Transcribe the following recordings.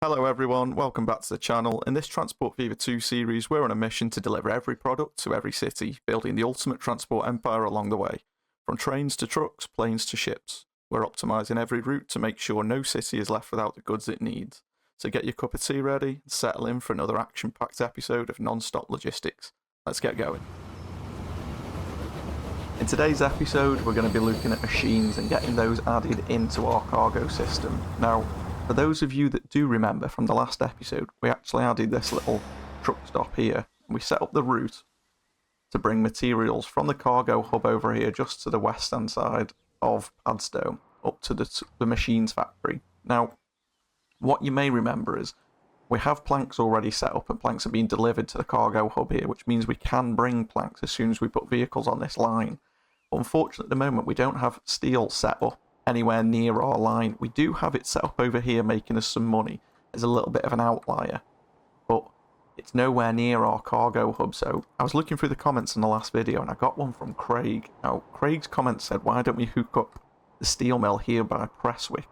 Hello everyone, welcome back to the channel. In this Transport Fever 2 series, we're on a mission to deliver every product to every city, building the ultimate transport empire along the way. From trains to trucks, planes to ships. We're optimising every route to make sure no city is left without the goods it needs. So get your cup of tea ready and settle in for another action-packed episode of non-stop logistics. Let's get going. In today's episode, we're going to be looking at machines and getting those added into our cargo system. Now, for those of you that do remember from the last episode, we actually added this little truck stop here. We set up the route to bring materials from the cargo hub over here just to the western side of Padstow up to the machines factory. Now, what you may remember is we have planks already set up and planks are being delivered to the cargo hub here, which means we can bring planks as soon as we put vehicles on this line. But unfortunately, at the moment, we don't have steel set up anywhere near our line. We do have it set up over here making us some money. It's a little bit of an outlier, but it's nowhere near our cargo hub. So I was looking through the comments in the last video and I got one from Craig. Now, Craig's comment said, why don't we hook up the steel mill here by Prestwick?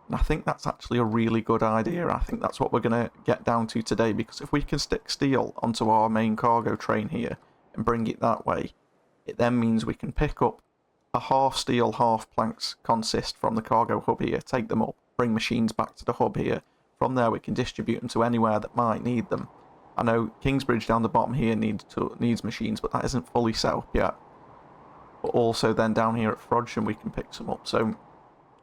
And I think that's actually a really good idea. I think that's what we're going to get down to today, because if we can stick steel onto our main cargo train here and bring it that way, it then means we can pick up a half steel, half planks consist from the cargo hub here, take them up, bring machines back to the hub here. From there we can distribute them to anywhere that might need them. I know Kingsbridge down the bottom here needs machines, but that isn't fully set up yet. But also then down here at Frodsham we can pick some up. So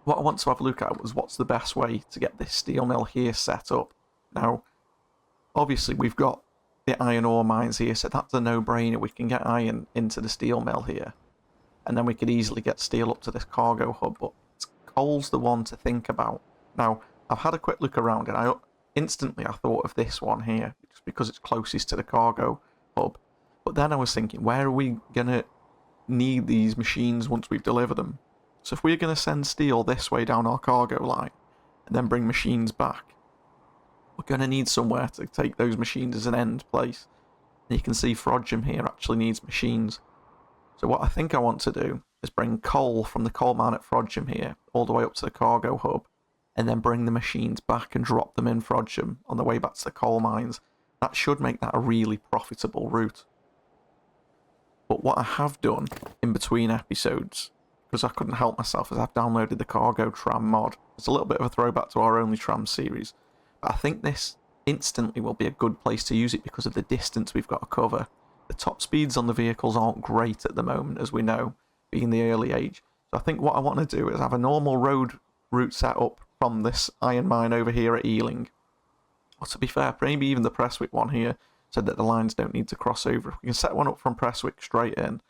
what I want to have a look at was what's the best way to get this steel mill here set up. Now, obviously we've got the iron ore mines here, so that's a no-brainer. We can get iron into the steel mill here, and then we could easily get steel up to this cargo hub, but coal's the one to think about. Now, I've had a quick look around and I thought of this one here, just because it's closest to the cargo hub. But then I was thinking, where are we going to need these machines once we've delivered them? So if we're going to send steel this way down our cargo line, and then bring machines back, we're going to need somewhere to take those machines as an end place. And you can see Frodsham here actually needs machines. So what I think I want to do is bring coal from the coal mine at Frodsham here all the way up to the cargo hub, and then bring the machines back and drop them in Frodsham on the way back to the coal mines. That should make that a really profitable route. But what I have done in between episodes, because I couldn't help myself, is I've downloaded the cargo tram mod. It's a little bit of a throwback to our Only Tram series, but I think this instantly will be a good place to use it because of the distance we've got to cover. The top speeds on the vehicles aren't great at the moment, as we know, being the early age. So I think what I want to do is have a normal road route set up from this iron mine over here at Ealing. Or to be fair, maybe even the Prestwick one here, so that the lines don't need to cross over. If we can set one up from Prestwick straight in,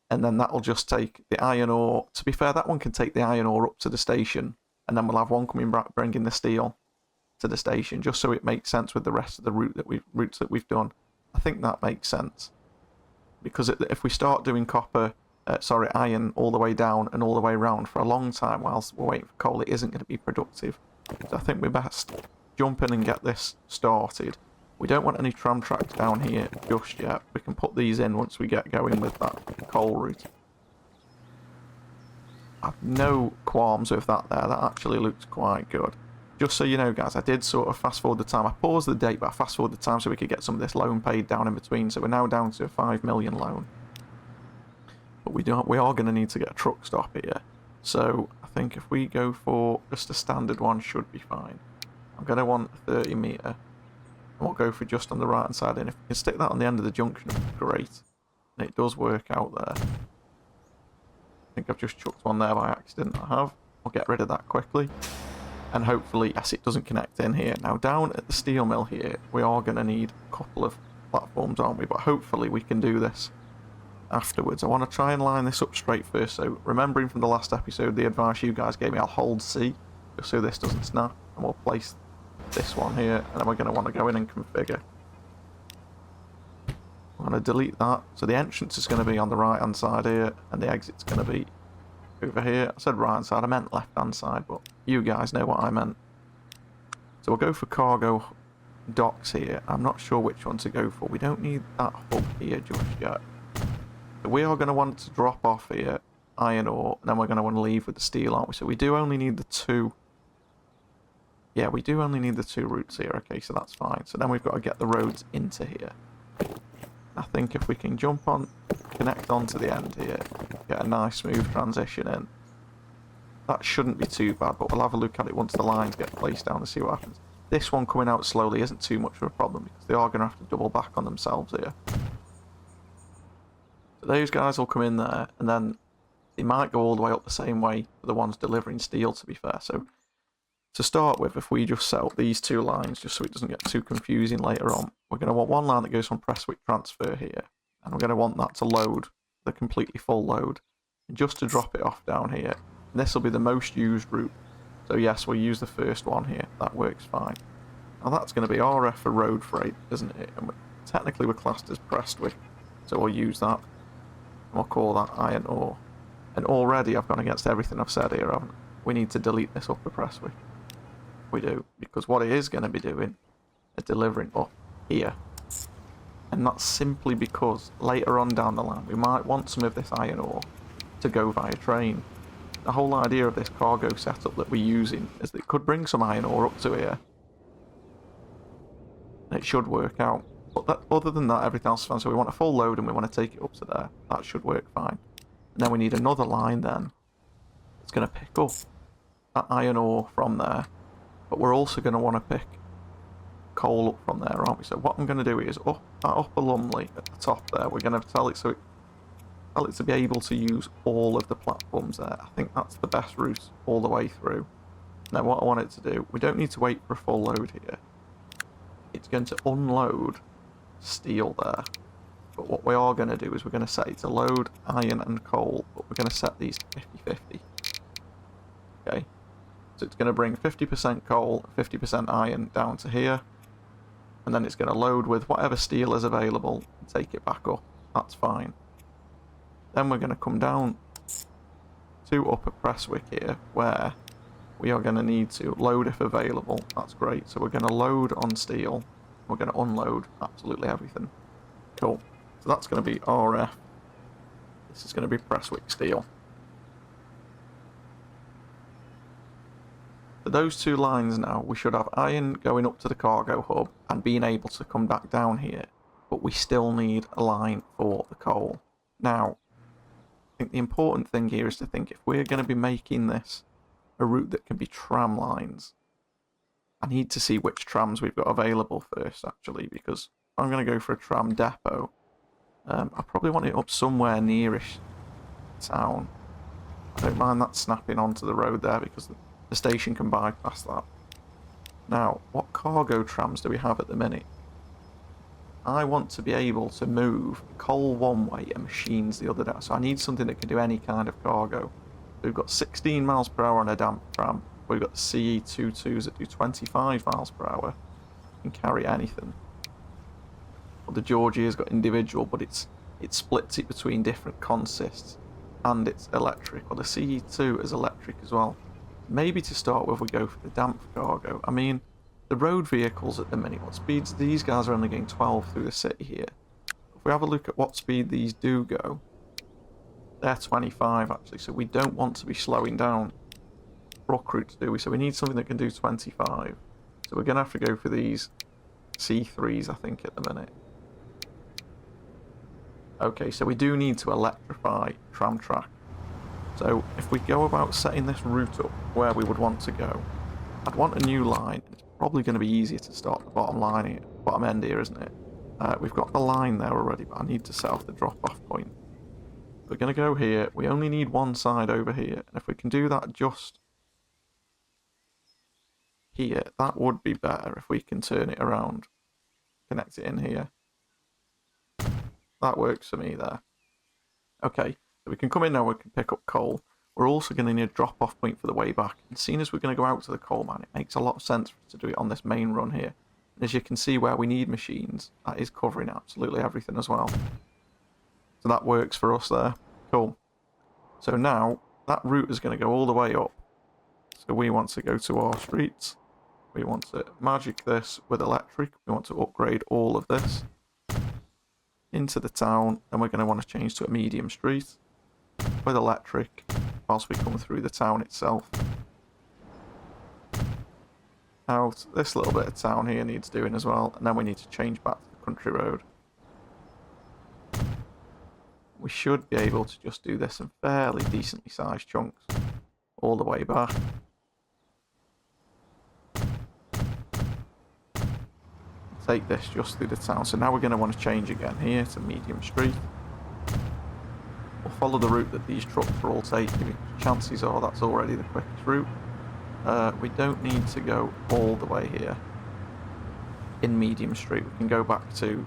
and then that'll just take the iron ore. To be fair, that one can take the iron ore up to the station, and then we'll have one coming back bringing the steel to the station, just so it makes sense with the rest of the routes that we've done. I think that makes sense, because if we start doing iron all the way down and all the way around for a long time whilst we're waiting for coal, it isn't going to be productive. So I think we're best jump in and get this started. We don't want any tram tracks down here just yet. We can put these in once we get going with that coal route. I've no qualms with that there. That actually looks quite good. Just so you know, guys, I did sort of fast forward the time. I paused the date, but I fast forwarded the time so we could get some of this loan paid down in between. So we're now down to a 5 million loan. But we are going to need to get a truck stop here. So I think if we go for just a standard one, should be fine. I'm going to want a 30 metre. And we'll go for just on the right hand side. And if we can stick that on the end of the junction, great. And it does work out there. I think I've just chucked one there by accident. I have. I'll get rid of that quickly. And hopefully, yes, it doesn't connect in here. Now, down at the steel mill here, we are going to need a couple of platforms, aren't we? But hopefully we can do this afterwards. I want to try and line this up straight first. So, remembering from the last episode, the advice you guys gave me, I'll hold C, just so this doesn't snap. And we'll place this one here, and then we're going to want to go in and configure. I'm going to delete that. So the entrance is going to be on the right-hand side here, and the exit's going to be over here. I said right-hand side, I meant left-hand side, but you guys know what I meant. So we'll go for cargo docks here. I'm not sure which one to go for. We don't need that hub here just yet. So we are going to want to drop off here iron ore, and then we're going to want to leave with the steel, aren't we? So we do only need the two Yeah, we do only need the 2 routes here. Okay, so that's fine. So then we've got to get the roads into here. I think if we can jump on, connect onto the end here, get a nice smooth transition in, that shouldn't be too bad, but we'll have a look at it once the lines get placed down to see what happens. This one coming out slowly isn't too much of a problem because they are going to have to double back on themselves here. So those guys will come in there, and then they might go all the way up the same way for the ones delivering steel, to be fair. So to start with, if we just set up these 2 lines, just so it doesn't get too confusing later on, we're going to want one line that goes from Prestwick transfer here, and we're going to want that to load, the completely full load, and just to drop it off down here. And this will be the most used route. So yes, we'll use the first one here. That works fine. Now that's going to be RF for road freight, isn't it? And technically we're classed as Prestwick, so we'll use that. And we'll call that iron ore. And already I've gone against everything I've said here, haven't I? We need to delete this up to Prestwick. We do, because what it is going to be doing is delivering up here. And that's simply because later on down the line we might want some of this iron ore to go via train. The whole idea of this cargo setup that we're using is that it could bring some iron ore up to here. And it should work out. But other than that, everything else is fine. So we want a full load and we want to take it up to there. That should work fine. And then we need another line then. It's going to pick up that iron ore from there. But we're also going to want to pick coal up from there, aren't we? So what I'm going to do is up that upper Lumley at the top there. We're going to tell it to be able to use all of the platforms there. I think that's the best route all the way through. Now what I want it to do, we don't need to wait for a full load here. It's going to unload steel there. But what we are going to do is we're going to set it to load iron and coal, but we're going to set these to 50-50. Okay. So it's going to bring 50% coal, 50% iron down to here. And then it's going to load with whatever steel is available and take it back up. That's fine. Then we're going to come down to Upper Prestwick here, where we are going to need to load if available. That's great. So we're going to load on steel. We're going to unload absolutely everything. Cool. So that's going to be RF. This is going to be Prestwick steel. For those 2 lines now, we should have iron going up to the cargo hub and being able to come back down here. But we still need a line for the coal. Now, I think the important thing here is to think if we're going to be making this a route that can be tram lines, I need to see which trams we've got available first, actually, because I'm going to go for a tram depot. I probably want it up somewhere nearish town. I don't mind that snapping onto the road there because the station can bypass that. Now, what cargo trams do we have at the minute? I want to be able to move coal one way and machines the other down. So I need something that can do any kind of cargo. We've got 16 miles per hour on a damp tram. We've got the CE22s that do 25 miles per hour. Can carry anything. Well, the Georgia's got individual, but it splits it between different consists. And it's electric. Well, the CE2 is electric as well. Maybe to start with we go for the damp cargo. I mean, the road vehicles at the minute, what speeds? These guys are only going 12 through the city here. If we have a look at what speed these do go, they're 25 actually, so we don't want to be slowing down rock routes, do we? So we need something that can do 25. So we're going to have to go for these C3s, I think, at the minute. Okay, so we do need to electrify tram track. So if we go about setting this route up where we would want to go, I'd want a new line. It's probably going to be easier to start the bottom line here, bottom end here, isn't it? We've got the line there already, but I need to set off the drop-off point. We're going to go here. We only need one side over here, and if we can do that just here, that would be better if we can turn it around, connect it in here. That works for me there. Okay, so we can come in now, we can pick up coal. We're also going to need a drop-off point for the way back. And seeing as we're going to go out to the coal mine, it makes a lot of sense for us to do it on this main run here. And as you can see where we need machines, that is covering absolutely everything as well. So that works for us there. Cool. So now, that route is going to go all the way up. So we want to go to our streets. We want to magic this with electric. We want to upgrade all of this into the town, and we're going to want to change to a medium street with electric whilst we come through the town itself. out. This little bit of town here needs doing as well, and then we need to change back to the country road. We should be able to just do this in fairly decently sized chunks all the way back. Take this just through the town. So now we're going to want to change again here to medium street. We'll follow the route that these trucks are all taking. Chances are that's already the quickest route. We don't need to go all the way here in medium street. We can go back to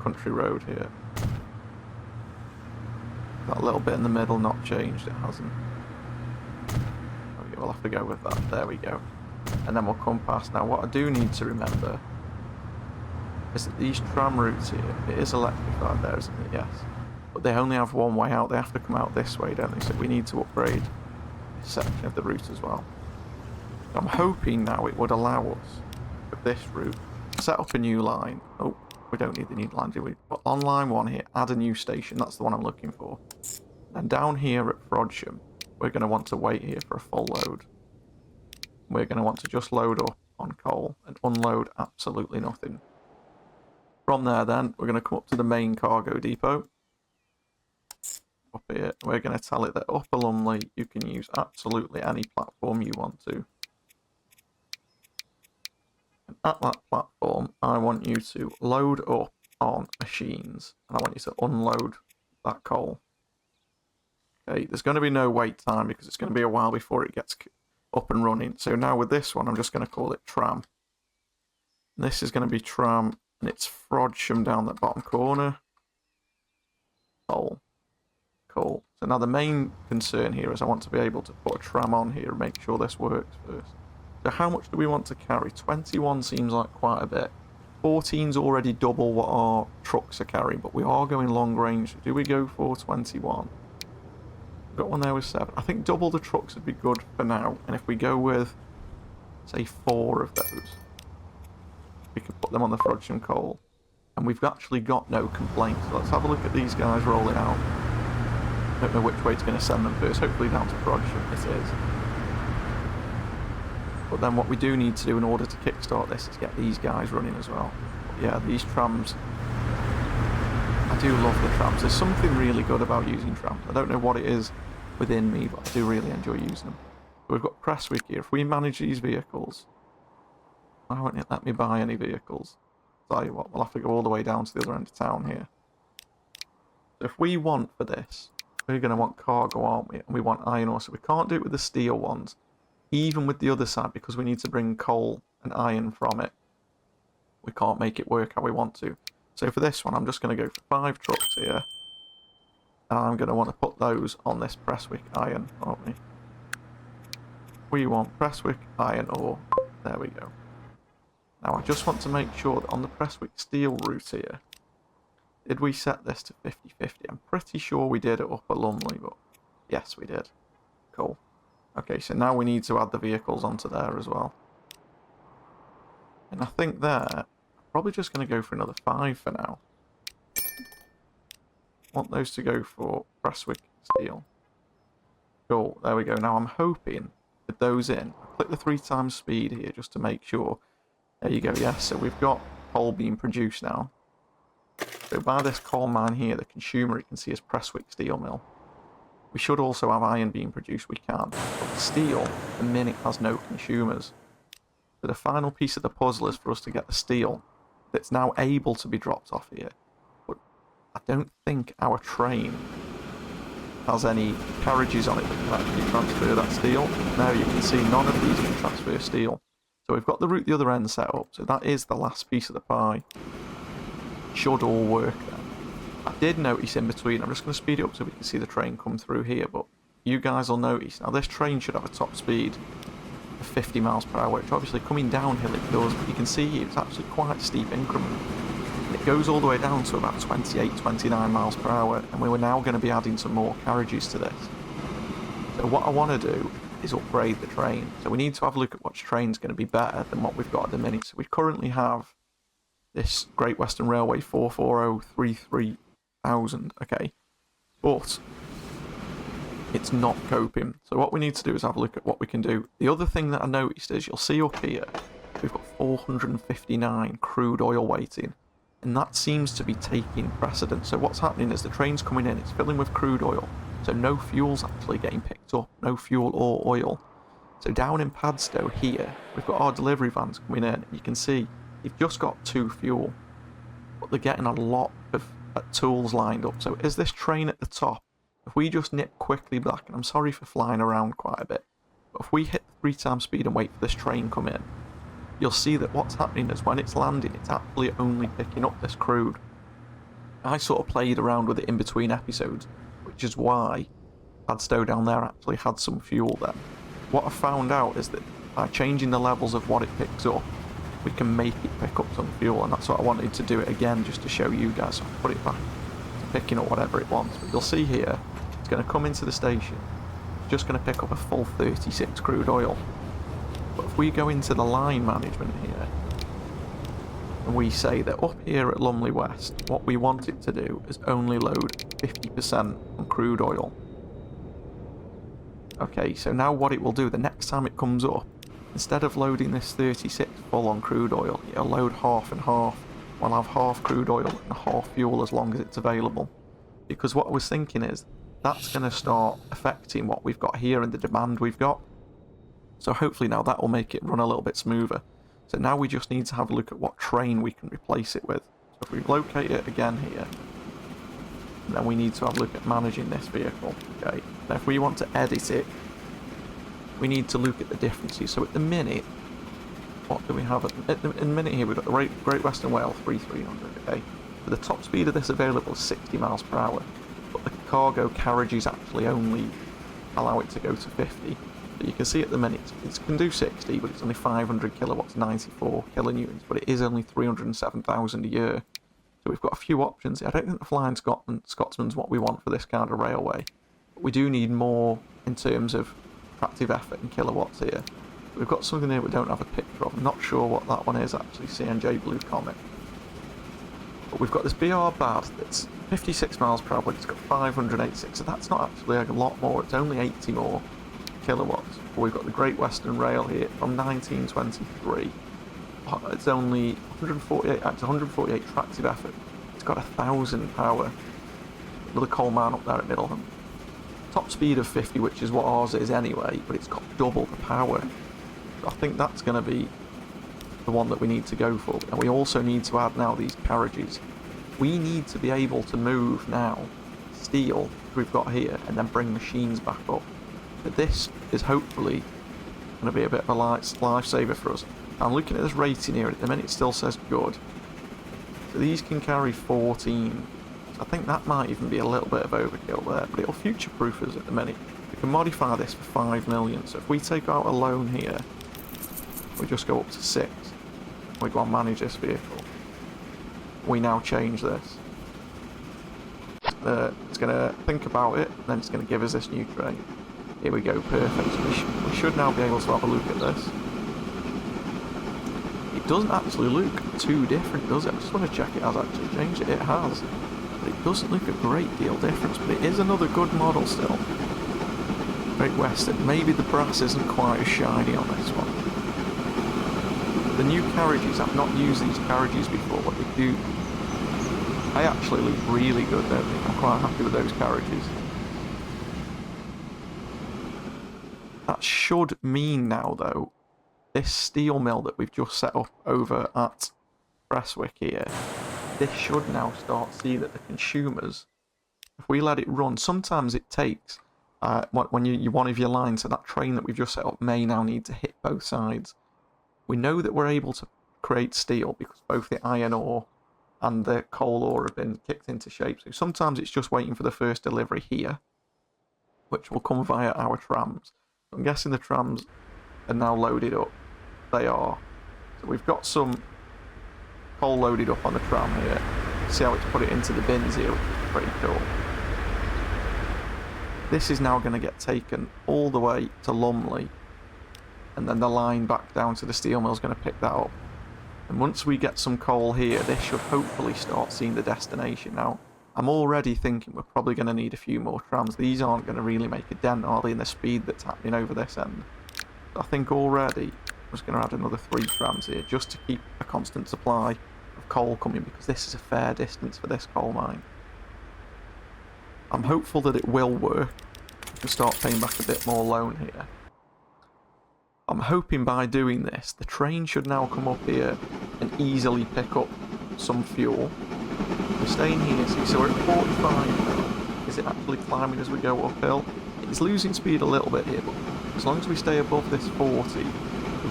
country road here. That little bit in the middle not changed, it hasn't. Okay, we'll have to go with that. There we go. And then we'll come past. Now what I do need to remember is that these tram routes here, it is electrified there, isn't it? Yes. But they only have one way out. They have to come out this way, don't they? So we need to upgrade this section of the route as well. I'm hoping now it would allow us, with this route, to set up a new line. Oh, we don't need the new line, do we? But on line 1 here, add a new station. That's the one I'm looking for. And down here at Frodsham, we're going to want to wait here for a full load. We're going to want to just load up on coal and unload absolutely nothing. From there then, we're going to come up to the main cargo depot. Up here, we're going to tell it that Upper Lumley, you can use absolutely any platform you want to. And at that platform, I want you to load up on machines. And I want you to unload that coal. Okay, there's going to be no wait time because it's going to be a while before it gets up and running. So now with this one, I'm just going to call it tram. And this is going to be tram, and it's Frodsham down the bottom corner. Coal. Cool. So now the main concern here is I want to be able to put a tram on here and make sure this works first. So how much do we want to carry? 21 seems like quite a bit. 14's already double what our trucks are carrying, but we are going long range. Do we go for 21? We've got one there with 7. I think double the trucks would be good for now. And if we go with, say, 4 of those, we can put them on the Frodsham coal. And we've actually got no complaints. So let's have a look at these guys rolling out. Don't know which way it's going to send them first. Hopefully down to Frodsham. It is. But then what we do need to do in order to kickstart this is get these guys running as well. But yeah, these trams. I do love the trams. There's something really good about using trams. I don't know what it is within me, but I do really enjoy using them. So we've got Presswick here. If we manage these vehicles, why won't it let me buy any vehicles? Tell you what, we'll have to go all the way down to the other end of town here. So if we want for this, we're going to want cargo, aren't we? And we want iron ore, so we can't do it with the steel ones. Even with the other side, because we need to bring coal and iron from it. We can't make it work how we want to. So for this one, I'm just going to go for 5 trucks here. And I'm going to want to put those on this Presswick iron, aren't we? We want Presswick iron ore. There we go. Now I just want to make sure that on the Presswick steel route here, did we set this to 50-50? I'm pretty sure we did at Upper Lumley, but yes, we did. Cool. Okay, so now we need to add the vehicles onto there as well. And I think there, I'm probably just going to go for another 5 for now. Want those to go for Presswick steel. Cool, there we go. Now I'm hoping with those in, I'll click the 3 times speed here just to make sure. There you go, yes, so we've got coal being produced now. So by this coal mine here, the consumer you can see is Presswick steel mill. We should also have iron being produced, we can. But steel, at the minute, has no consumers. So the final piece of the puzzle is for us to get the steel that's now able to be dropped off here. But I don't think our train has any carriages on it that can actually transfer that steel. Now you can see none of these can transfer steel. So we've got the route the other end set up, so that is the last piece of the pie. Should all work then. I did notice in between, I'm just going to speed it up so we can see the train come through here, but you guys will notice, now this train should have a top speed of 50 miles per hour, which obviously coming downhill it does, but you can see here it's actually quite a steep increment. And it goes all the way down to about 28, 29 miles per hour, and we were now going to be adding some more carriages to this. So what I want to do is upgrade the train. So we need to have a look at which train's going to be better than what we've got at the minute. So we currently have this Great Western Railway 44033,000, okay, but it's not coping. So what we need to do is have a look at what we can do. The other thing that I noticed is you'll see up here, we've got 459 crude oil waiting, and that seems to be taking precedence. So what's happening is the train's coming in, it's filling with crude oil, so no fuel's actually getting picked up, no fuel or oil. So down in Padstow here, we've got our delivery vans coming in, and you can see they've just got 2 fuel, but they're getting a lot of tools lined up. So is this train at the top, if we just nip quickly back, and I'm sorry for flying around quite a bit, but if we hit the 3 times speed and wait for this train come in, you'll see that what's happening is when it's landing, it's actually only picking up this crude. I sort of played around with it in between episodes, which is why Padstow down there actually had some fuel then. What I found out is that by changing the levels of what it picks up, we can make it pick up some fuel, and that's what I wanted to do it again, just to show you guys. So I'll put it back to picking up whatever it wants. But you'll see here, it's going to come into the station, it's just going to pick up a full 36 crude oil. But if we go into the line management here, and we say that up here at Lumley West, what we want it to do is only load 50% on crude oil. Okay, so now what it will do, the next time it comes up, instead of loading this 36 full on crude oil, it'll load half and half. We'll have half crude oil and half fuel as long as it's available. Because what I was thinking is, that's going to start affecting what we've got here and the demand we've got. So hopefully now that will make it run a little bit smoother. So now we just need to have a look at what train we can replace it with. So if we locate it again here, then we need to have a look at managing this vehicle. Okay. Now if we want to edit it, we need to look at the differences. So at the minute, what do we have? At the minute here, we've got the Great Western Rail 3300. Okay. But the top speed of this available is 60 miles per hour. But the cargo carriages actually only allow it to go to 50. So you can see at the minute it can do 60, but it's only 500 kilowatts, 94 kilonewtons, but it is only 307,000 a year. So we've got a few options. I don't think the Flying Scotsman's what we want for this kind of railway, but we do need more in terms of tractive effort and kilowatts here. We've got something here we don't have a picture of. I'm not sure what that one is actually, CNJ Blue Comet. But we've got this BR Bad that's 56 miles per hour, but it's got 586, so that's not actually a lot more, it's only 80 more kilowatts. But we've got the Great Western Rail here from 1923. It's only 148 tractive effort. It's got 1,000 power. Another coal mine up there at Middleham. Top speed of 50, which is what ours is anyway, but it's got double the power. I think that's going to be the one that we need to go for. And we also need to add now these carriages. We need to be able to move now steel we've got here and then bring machines back up. But this is hopefully going to be a bit of a lifesaver for us. I'm looking at this rating here, at the minute it still says good. So these can carry 14. So I think that might even be a little bit of overkill there, but it'll future-proof us at the minute. We can modify this for 5 million. So if we take out a loan here, we just go up to 6. We go and manage this vehicle. We now change this. It's going to think about it, and then it's going to give us this new train. Here we go, perfect. So we should now be able to have a look at this. It doesn't actually look too different, does it? I just want to check it has actually changed it. It has. But it doesn't look a great deal different, but it is another good model still. Great Western. Maybe the brass isn't quite as shiny on this one. The new carriages, I've not used these carriages before, but they do. They actually look really good, don't they? I'm quite happy with those carriages. That should mean now, though, this steel mill that we've just set up over at Prestwick here, this should now start to see that the consumers, if we let it run, sometimes it takes, when you one of your lines, so that train that we've just set up may now need to hit both sides. We know that we're able to create steel because both the iron ore and the coal ore have been kicked into shape. So sometimes it's just waiting for the first delivery here, which will come via our trams. I'm guessing the trams are now loaded up. They are. So we've got some coal loaded up on the tram here. See how it's put it into the bins here, which is pretty cool. This is now going to get taken all the way to Lumley, and then the line back down to the steel mill is going to pick that up. And once we get some coal here, this should hopefully start seeing the destination. Now, I'm already thinking we're probably going to need a few more trams. These aren't going to really make a dent, are they, in the speed that's happening over this end? I think already I'm just going to add another 3 trams here, just to keep a constant supply of coal coming, because this is a fair distance for this coal mine. I'm hopeful that it will work. We can start paying back a bit more loan here. I'm hoping by doing this, the train should now come up here and easily pick up some fuel. We're staying here, see, so we're at 45 now. Is it actually climbing as we go uphill? It's losing speed a little bit here, but as long as we stay above this 40,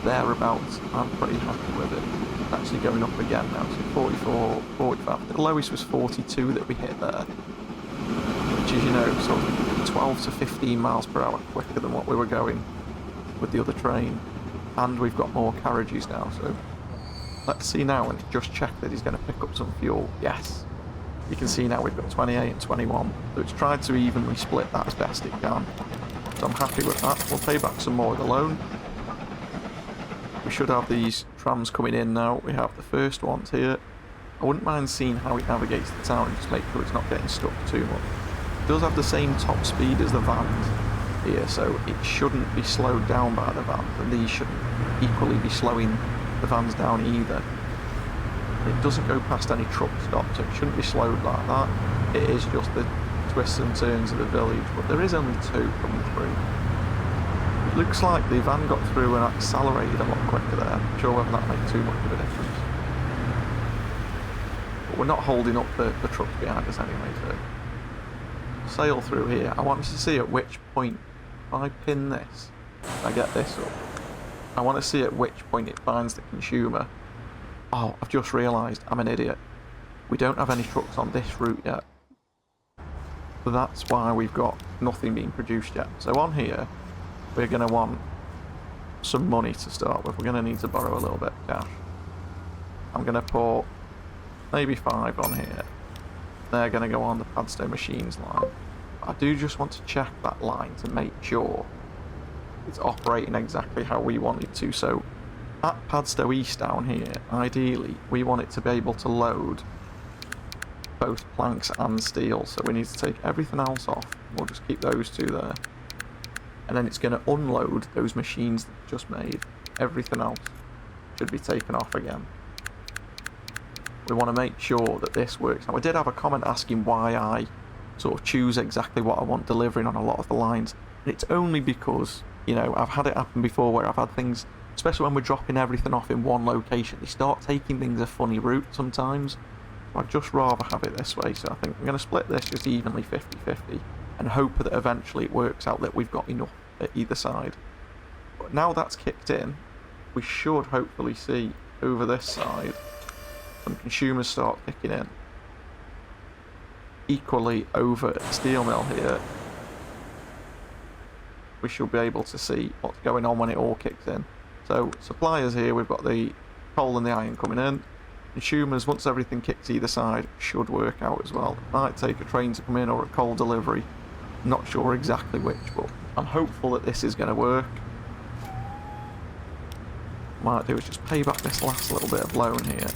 thereabouts, I'm pretty happy with it. It's actually going up again now, so 44, 45. The lowest was 42 that we hit there, which is, you know, sort of 12 to 15 miles per hour quicker than what we were going with the other train. And we've got more carriages now, so let's see now and just check that he's going to pick up some fuel. Yes. You can see now we've got 28 and 21, so it's tried to evenly split that as best it can. So I'm happy with that. We'll pay back some more of the loan. We should have these trams coming in now. We have the first ones here. I wouldn't mind seeing how it navigates the town and just make sure it's not getting stuck too much. It does have the same top speed as the vans here, so it shouldn't be slowed down by the vans, and these shouldn't equally be slowing the vans down either. It doesn't go past any truck stops, so it shouldn't be slowed like that. It is just the twists and turns of the village, but there is only 2 coming through. It looks like the van got through and accelerated a lot quicker there. I'm not sure whether that made too much of a difference. But we're not holding up the trucks behind us anyway, so sail through here. I wanted to see at which point, if I pin this, I get this up, I want to see at which point it finds the consumer. Oh, I've just realised I'm an idiot. We don't have any trucks on this route yet. So that's why we've got nothing being produced yet. So on here, we're going to want some money to start with. We're going to need to borrow a little bit of cash. I'm going to put maybe 5 on here. They're going to go on the Padstow Machines line. I do just want to check that line to make sure it's operating exactly how we want it to. So at Padstow East down here, ideally, we want it to be able to load both planks and steel. So we need to take everything else off. We'll just keep those 2 there. And then it's going to unload those machines that we just made. Everything else should be taken off again. We want to make sure that this works. Now, I did have a comment asking why I sort of choose exactly what I want delivering on a lot of the lines. And it's only because, you know, I've had it happen before where I've had things, especially when we're dropping everything off in one location, they start taking things a funny route sometimes. I'd just rather have it this way, so I think I'm going to split this just evenly 50-50 and hope that eventually it works out that we've got enough at either side. But now that's kicked in, we should hopefully see over this side some consumers start kicking in. Equally over at the steel mill here, we should be able to see what's going on when it all kicks in. So suppliers here, we've got the coal and the iron coming in. Consumers, once everything kicks either side, should work out as well. It might take a train to come in or a coal delivery. Not sure exactly which, but I'm hopeful that this is going to work. What I might do is just pay back this last little bit of loan here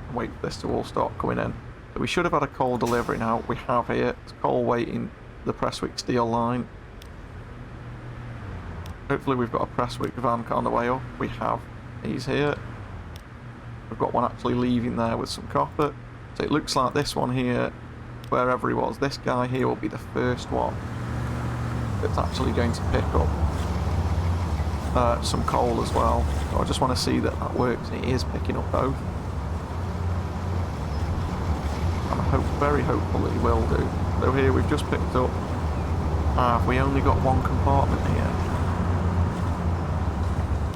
and wait for this to all start coming in. So we should have had a coal delivery now. We have here. It's coal waiting the Prestwick steel line. Hopefully we've got a Prestwick van on the way up. We have. He's here. We've got one actually leaving there with some copper. So it looks like this one here, wherever he was, this guy here will be the first one that's actually going to pick up some coal as well. So I just want to see that that works, and it is picking up both. I'm very hopeful that he will do. So here we've just picked up, we only got one compartment here.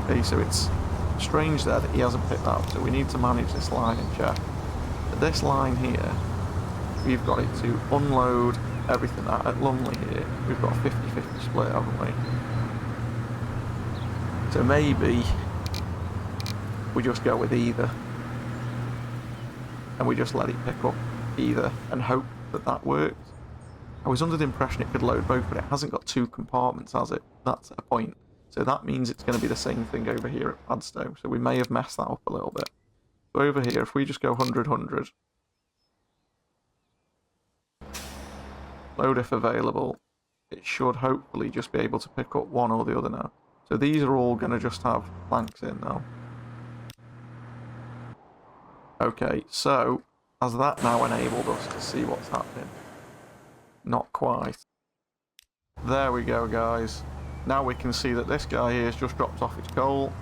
Okay, so it's strange there that he hasn't picked that up, so we need to manage this line and check. But this line here, we've got it to unload everything at Lumley here. We've got a 50-50 split, haven't we? So maybe we just go with either. And we just let it pick up either and hope that that works. I was under the impression it could load both, but it hasn't got 2 compartments, has it? That's a point. So that means it's going to be the same thing over here at Padstow. So we may have messed that up a little bit. So over here, if we just go 100-100, load if available, it should hopefully just be able to pick up one or the other now. So these are all going to just have planks in now. Okay, so has that now enabled us to see what's happening? Not quite. There we go, guys. Now we can see that this guy here has just dropped off his coal.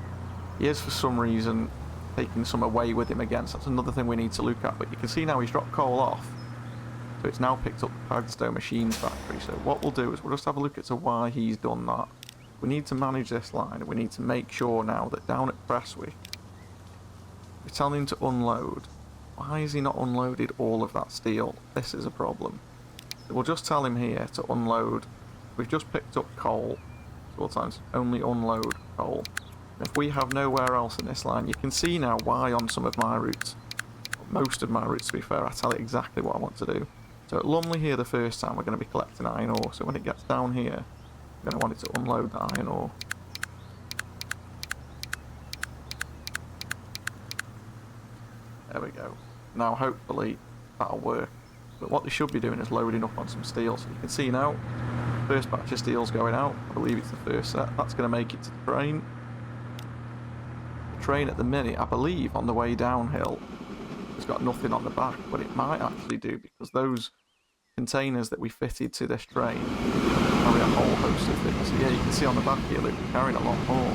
He is, for some reason, taking some away with him again, so that's another thing we need to look at. But you can see now he's dropped coal off. So it's now picked up the Padstow Machines factory. So what we'll do is we'll just have a look at why he's done that. We need to manage this line. We need to make sure now that down at Prestwick, we're telling him to unload. Why has he not unloaded all of that steel? This is a problem. So we'll just tell him here to unload. We've just picked up coal. So all times only unload coal. And if we have nowhere else in this line, you can see now why on some of my routes, most of my routes to be fair, I tell it exactly what I want to do. So at Lumley here the first time we're going to be collecting iron ore. So when it gets down here, I'm going to want it to unload the iron ore. There we go. Now hopefully that'll work. But what they should be doing is loading up on some steel. So you can see now, first batch of steel's going out. I believe it's the first set. That's going to make it to the train. The train at the minute, I believe, on the way downhill, has got nothing on the back. But it might actually do, because those containers that we fitted to this train carry a whole host of things. So yeah, you can see on the back here, look, we're carrying a lot more.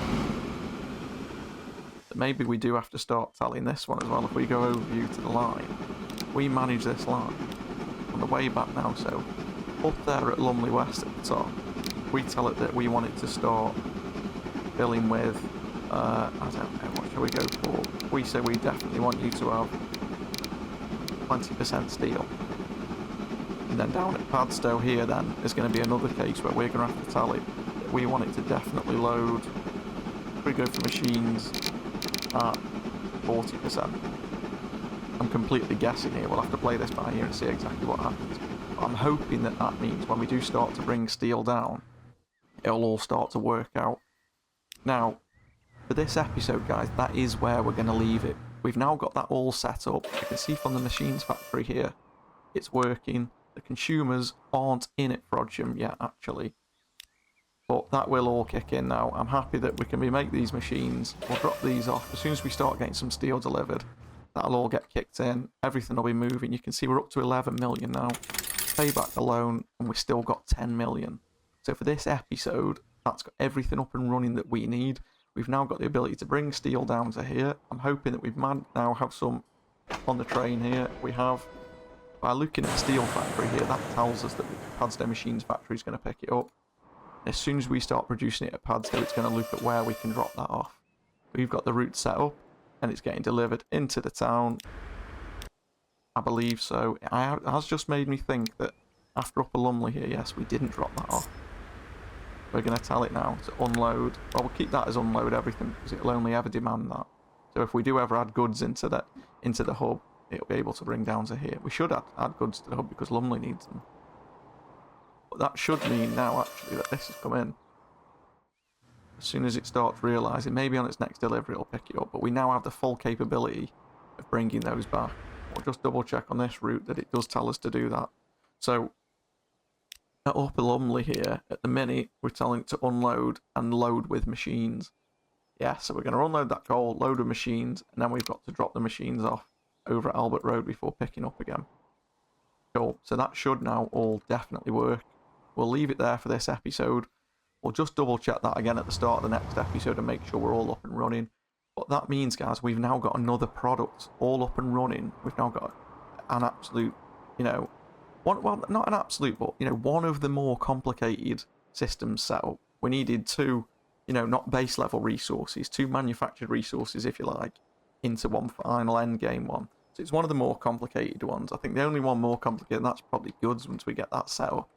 So maybe we do have to start tallying this one as well. If we go overview to the line, we manage this line on the way back now. So up there at Lumley West at the top, we tell it that we want it to start filling with, I don't know, what shall we go for? We say we definitely want you to have 20% steel. And then down at Padstow here then is going to be another case where we're going to have to tell it that we want it to definitely load. If we go for machines at 40%. I'm completely guessing here. We'll have to play this by ear and see exactly what happens. But I'm hoping that that means when we do start to bring steel down, it'll all start to work out. Now, for this episode, guys, that is where we're going to leave it. We've now got that all set up. You can see from the machines factory here, it's working. The consumers aren't in at Frodsham yet, actually. But that will all kick in now. I'm happy that we can remake these machines. We'll drop these off. As soon as we start getting some steel delivered, that'll all get kicked in. Everything will be moving. You can see we're up to 11 million now. Pay back the loan, and we've still got 10 million. So for this episode, that's got everything up and running that we need. We've now got the ability to bring steel down to here. I'm hoping that we've now have some on the train here. We have. By looking at the steel factory here, that tells us that the Padstow Machines factory is going to pick it up. As soon as we start producing it at Padstow, it's going to look at where we can drop that off. We've got the route set up, and it's getting delivered into the town. I believe so. It has just made me think that after Upper Lumley here, yes, we didn't drop that off. We're going to tell it now to unload. Well, we'll keep that as unload everything, because it'll only ever demand that. So if we do ever add goods into the hub, it'll be able to bring down to here. We should add goods to the hub because Lumley needs them. But that should mean now, actually, that this has come in. As soon as it starts realising, maybe on its next delivery it'll pick it up, but we now have the full capability of bringing those back. We'll just double check on this route that it does tell us to do that. So, at Upper Lumley here, at the minute, we're telling it to unload and load with machines. Yeah, so we're going to unload that coal, load with machines, and then we've got to drop the machines off over at Albert Road before picking up again. Cool, so that should now all definitely work. We'll leave it there for this episode. We'll just double check that again at the start of the next episode and make sure we're all up and running. What that means, guys, we've now got another product all up and running. We've now got an absolute, well, not an absolute, but, one of the more complicated systems set up. We needed two, not base level resources, two manufactured resources, if you like, into one final end game one. So it's one of the more complicated ones. I think the only one more complicated, and that's probably goods once we get that set up.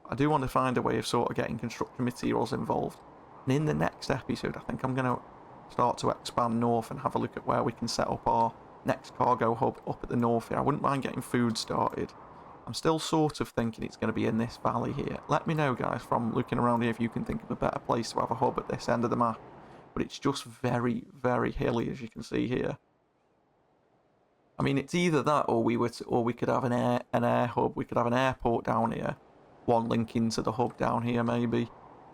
I do want to find a way of sort of getting construction materials involved. And in the next episode, I think I'm going to start to expand north and have a look at where we can set up our next cargo hub up at the north here. I wouldn't mind getting food started. I'm still sort of thinking it's going to be in this valley here. Let me know, guys, from looking around here if you can think of a better place to have a hub at this end of the map. But it's just very, very hilly, as you can see here. I mean, it's either that, or we could have an air hub. We could have an airport down here, one link into the hub down here, maybe.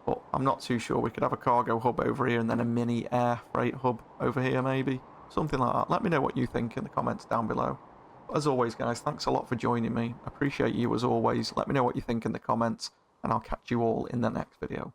But I'm not too sure. We could have a cargo hub over here and then a mini air freight hub over here maybe. Something like that. Let me know what you think in the comments down below. As always, guys, thanks a lot for joining me. Appreciate you as always. Let me know what you think in the comments, and I'll catch you all in the next video.